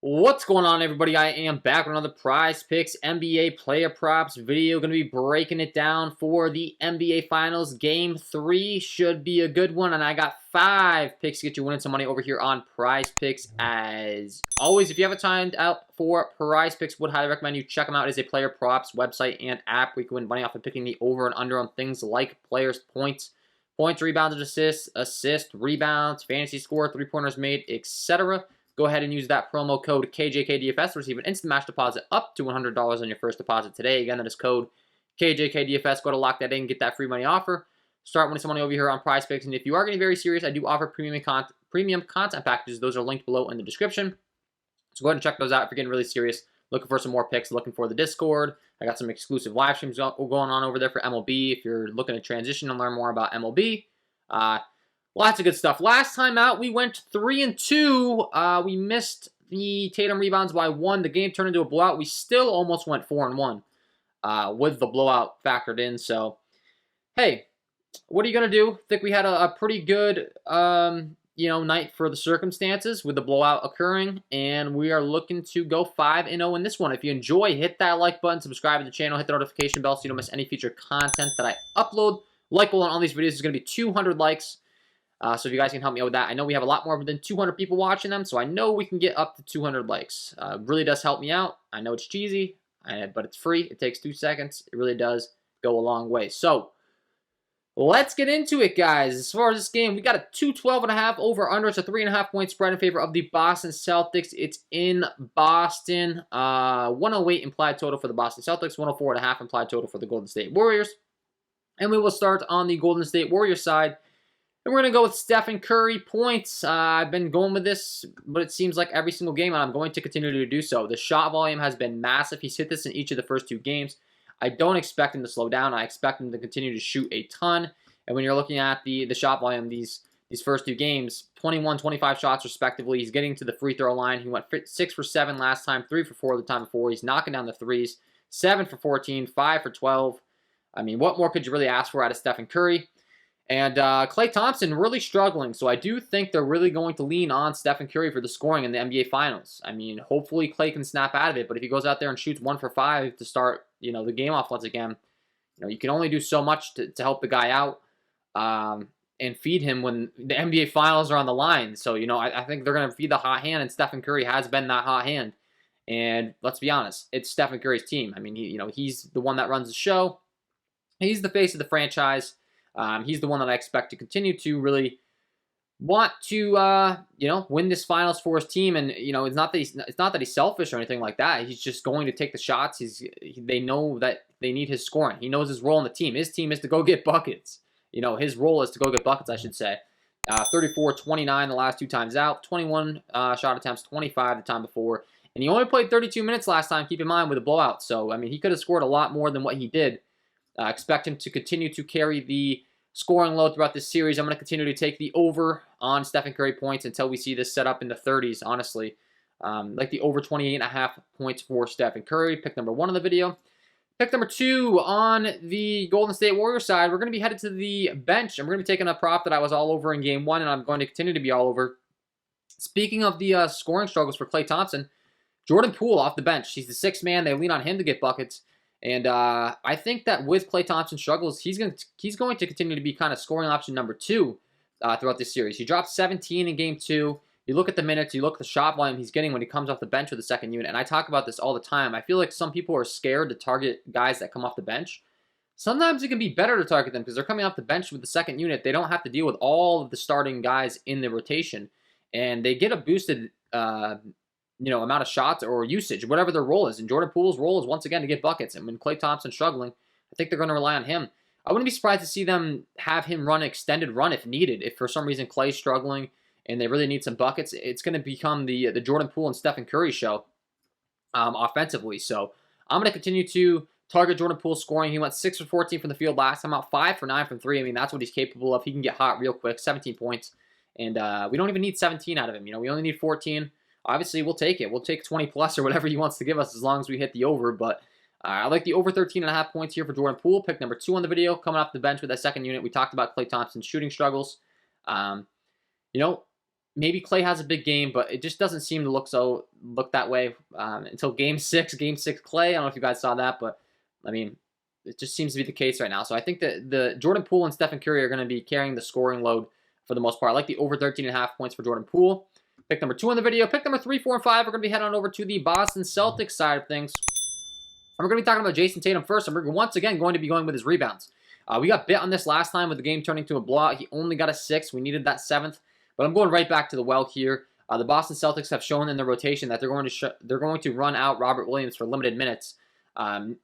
What's going on, everybody? I am back with another Prize Picks NBA player props video. Going to be breaking it down for the NBA Finals. Game 3 should be a good one, and I got 5 picks to get you winning some money over here on Prize Picks. As always, if you haven't signed up for Prize Picks, would highly recommend you check them out. It is a player props website and app where you can win money off of picking the over and under on things like players' points, rebounds, and assists, rebounds, fantasy score, three-pointers made, etc. Go ahead and use that promo code KJK DFS to receive an instant match deposit up to $100 on your first deposit today. Again, that is code KJK DFS. Go to lock that in, get that free money offer. Start winning some money over here on Prize Picks. And if you are getting very serious, I do offer premium content packages. Those are linked below in the description. So go ahead and check those out if you're getting really serious. Looking for some more picks, looking for the Discord. I got some exclusive live streams going on over there for MLB. If you're looking to transition and learn more about MLB, lots of good stuff. Last time out, we went 3-2. We missed the Tatum rebounds by 1. The game turned into a blowout. We still almost went 4-1 with the blowout factored in. So, hey, what are you going to do? I think we had a pretty good night for the circumstances with the blowout occurring. And we are looking to go 5-0 in this one. If you enjoy, hit that like button, subscribe to the channel, hit the notification bell so you don't miss any future content that I upload. Like goal on all these videos is going to be 200 likes. So if you guys can help me out with that, I know we have a lot more than 200 people watching them, so I know we can get up to 200 likes. Really does help me out. I know it's cheesy, but it's free. It takes 2 seconds. It really does go a long way. So let's get into it, guys. As far as this game, we got a 212.5 over under. It's a 3.5 point spread in favor of the Boston Celtics. It's in Boston. 108 implied total for the Boston Celtics. 104.5 implied total for the Golden State Warriors. And we will start on the Golden State Warriors side. And we're going to go with Stephen Curry points. I've been going with this, but it seems like every single game, and I'm going to continue to do so. The shot volume has been massive. He's hit this in each of the first 2 games. I don't expect him to slow down. I expect him to continue to shoot a ton. And when you're looking at the shot volume, these first 2 games, 21, 25 shots respectively. He's getting to the free throw line. He went 6 for 7 last time, 3 for 4 the time before. He's knocking down the threes, 7 for 14, 5 for 12. I mean, what more could you really ask for out of Stephen Curry? And Klay Thompson really struggling, so I do think they're really going to lean on Stephen Curry for the scoring in the NBA Finals. I mean, hopefully Klay can snap out of it, but if he goes out there and shoots 1 for 5 to start, the game off once again, you can only do so much to help the guy out and feed him when the NBA Finals are on the line. So, I think they're going to feed the hot hand, and Stephen Curry has been that hot hand. And let's be honest, it's Stephen Curry's team. I mean, he's the one that runs the show. He's the face of the franchise. He's the one that I expect to continue to really want to, win this finals for his team. And it's not that he's selfish or anything like that. He's just going to take the shots. They know that they need his scoring. He knows his role in the team. His team is to go get buckets. His role is to go get buckets, I should say. 34-29 the last 2 times out. 21 shot attempts, 25 the time before. And he only played 32 minutes last time. Keep in mind with a blowout. So I mean, he could have scored a lot more than what he did. Expect him to continue to carry the scoring load throughout this series. I'm going to continue to take the over on Stephen Curry points until we see this set up in the 30s, honestly. Like the over 28.5 points for Stephen Curry. Pick number 1 of the video. Pick number 2 on the Golden State Warriors side. We're going to be headed to the bench, and we're going to be taking a prop that I was all over in Game 1, and I'm going to continue to be all over. Speaking of the scoring struggles for Klay Thompson, Jordan Poole off the bench. He's the 6th man. They lean on him to get buckets. And I think that with Klay Thompson's struggles, he's going to continue to be kind of scoring option number 2 throughout this series. He dropped 17 in Game 2. You look at the minutes, you look at the shot volume he's getting when he comes off the bench with the second unit. And I talk about this all the time. I feel like some people are scared to target guys that come off the bench. Sometimes it can be better to target them because they're coming off the bench with the second unit. They don't have to deal with all of the starting guys in the rotation. And they get a boosted amount of shots or usage, whatever their role is. And Jordan Poole's role is once again to get buckets. And when Klay Thompson's struggling, I think they're going to rely on him. I wouldn't be surprised to see them have him run an extended run if needed. If for some reason Klay's struggling and they really need some buckets, it's going to become the Jordan Poole and Stephen Curry show offensively. So I'm going to continue to target Jordan Poole's scoring. He went 6 for 14 from the field last time out, 5 for 9 from 3. I mean, that's what he's capable of. He can get hot real quick, 17 points. And we don't even need 17 out of him. We only need 14. Obviously, we'll take it. We'll take 20 plus or whatever he wants to give us as long as we hit the over. But I like the over 13.5 points here for Jordan Poole. Pick number 2 on the video, coming off the bench with that second unit. We talked about Klay Thompson's shooting struggles. maybe Clay has a big game, but it just doesn't seem to look that way until Game 6. Game 6 Clay. I don't know if you guys saw that, but I mean, it just seems to be the case right now. So I think that the Jordan Poole and Stephen Curry are going to be carrying the scoring load for the most part. I like the over 13.5 points for Jordan Poole. Pick number 2 in the video. Pick number 3, 4, and 5. We're going to be heading on over to the Boston Celtics side of things. And we're going to be talking about Jason Tatum first, and we're once again going to be going with his rebounds. We got bit on this last time with the game turning to a blowout. He only got a 6. We needed that 7th. But I'm going right back to the well here. The Boston Celtics have shown in their rotation that they're going to run out Robert Williams for limited minutes.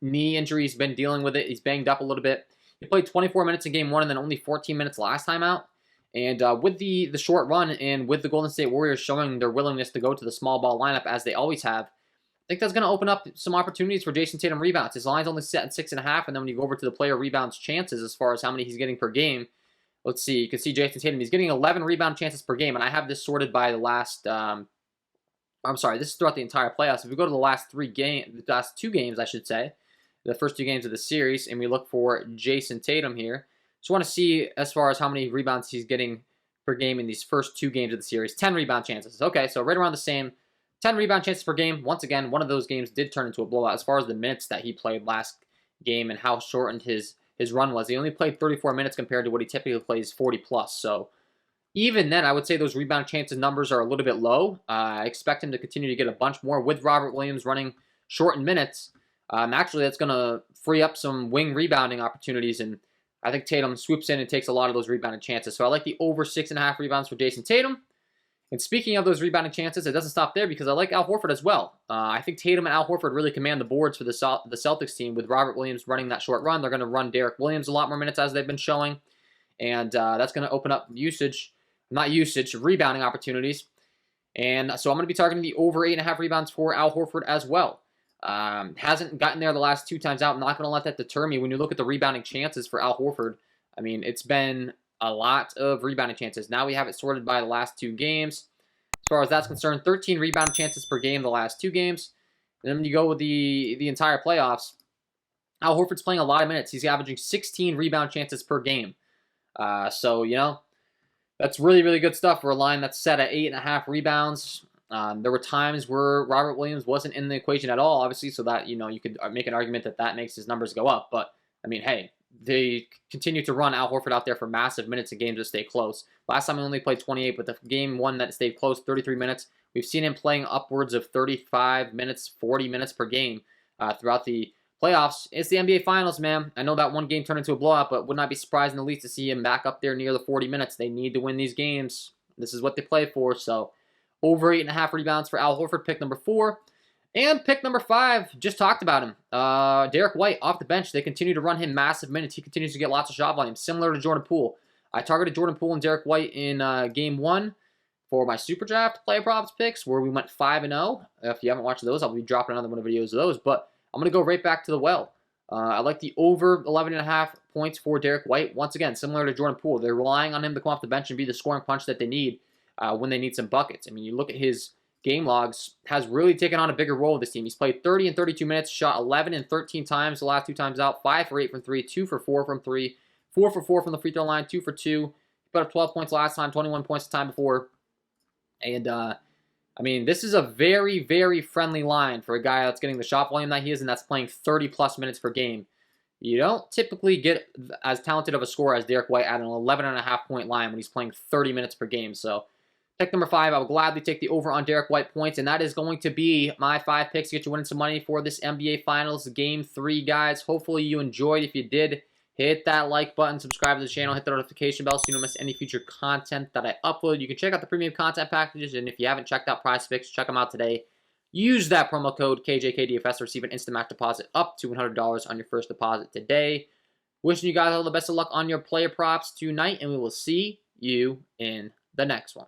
Knee injury, he's been dealing with it. He's banged up a little bit. He played 24 minutes in Game 1 and then only 14 minutes last time out. And with the short run and with the Golden State Warriors showing their willingness to go to the small ball lineup as they always have, I think that's going to open up some opportunities for Jason Tatum rebounds. His line's only set at 6.5, and then when you go over to the player rebounds chances as far as how many he's getting per game, let's see. You can see Jason Tatum, he's getting 11 rebound chances per game, and I have this sorted by the last, I'm sorry, this is throughout the entire playoffs. If we go to the last 2 games, I should say, the first 2 games of the series, and we look for Jason Tatum here, just want to see as far as how many rebounds he's getting per game in these first 2 games of the series. 10 rebound chances. Okay, so right around the same. 10 rebound chances per game. Once again, one of those games did turn into a blowout as far as the minutes that he played last game and how shortened his run was. He only played 34 minutes compared to what he typically plays 40 plus. So even then, I would say those rebound chances numbers are a little bit low. I expect him to continue to get a bunch more with Robert Williams running shortened minutes. Actually, that's going to free up some wing rebounding opportunities, and I think Tatum swoops in and takes a lot of those rebounding chances. So I like the over 6.5 rebounds for Jason Tatum. And speaking of those rebounding chances, it doesn't stop there because I like Al Horford as well. I think Tatum and Al Horford really command the boards for the Celtics team with Robert Williams running that short run. They're going to run Derek Williams a lot more minutes as they've been showing. And that's going to open up rebounding opportunities. And so I'm going to be targeting the over 8.5 rebounds for Al Horford as well. Hasn't gotten there the last 2 times out. I'm not going to let that deter me. When you look at the rebounding chances for Al Horford, I mean, it's been a lot of rebounding chances. Now we have it sorted by the last 2 games. As far as that's concerned, 13 rebound chances per game the last 2 games. And then when you go with the entire playoffs, Al Horford's playing a lot of minutes. He's averaging 16 rebound chances per game. So, you know, that's really, really good stuff for a line that's set at 8.5 rebounds. There were times where Robert Williams wasn't in the equation at all, obviously, so that, you know, you could make an argument that makes his numbers go up. But, I mean, hey, they continue to run Al Horford out there for massive minutes in games that stay close. Last time he only played 28, but the game 1 that stayed close, 33 minutes. We've seen him playing upwards of 35 minutes, 40 minutes per game throughout the playoffs. It's the NBA Finals, man. I know that one game turned into a blowout, but would not be surprised in the least to see him back up there near the 40 minutes. They need to win these games. This is what they play for, so over 8.5 rebounds for Al Horford, pick number 4. And pick number 5, just talked about him. Derek White off the bench. They continue to run him massive minutes. He continues to get lots of shot volume, similar to Jordan Poole. I targeted Jordan Poole and Derek White in Game 1 for my Super Draft player props picks, where we went 5-0. If you haven't watched those, I'll be dropping another one of videos of those. But I'm going to go right back to the well. I like the over 11.5 points for Derek White. Once again, similar to Jordan Poole. They're relying on him to come off the bench and be the scoring punch that they need when they need some buckets. I mean, you look at his game logs, has really taken on a bigger role with this team. He's played 30 and 32 minutes, shot 11 and 13 times the last 2 times out, 5 for 8 from 3, 2 for 4 from 3, 4 for 4 from the free throw line, 2 for 2. He put up 12 points last time, 21 points the time before. And, I mean, this is a very, very friendly line for a guy that's getting the shot volume that he is and that's playing 30-plus minutes per game. You don't typically get as talented of a scorer as Derek White at an 11.5-point line when he's playing 30 minutes per game. So, pick number 5, I will gladly take the over on Derek White points, and that is going to be my 5 picks to get you winning some money for this NBA Finals Game 3, guys. Hopefully you enjoyed. If you did, hit that like button, subscribe to the channel, hit the notification bell so you don't miss any future content that I upload. You can check out the premium content packages, and if you haven't checked out Prizepicks, check them out today. Use that promo code KJK DFS to receive an instant match deposit up to $100 on your first deposit today. Wishing you guys all the best of luck on your player props tonight, and we will see you in the next one.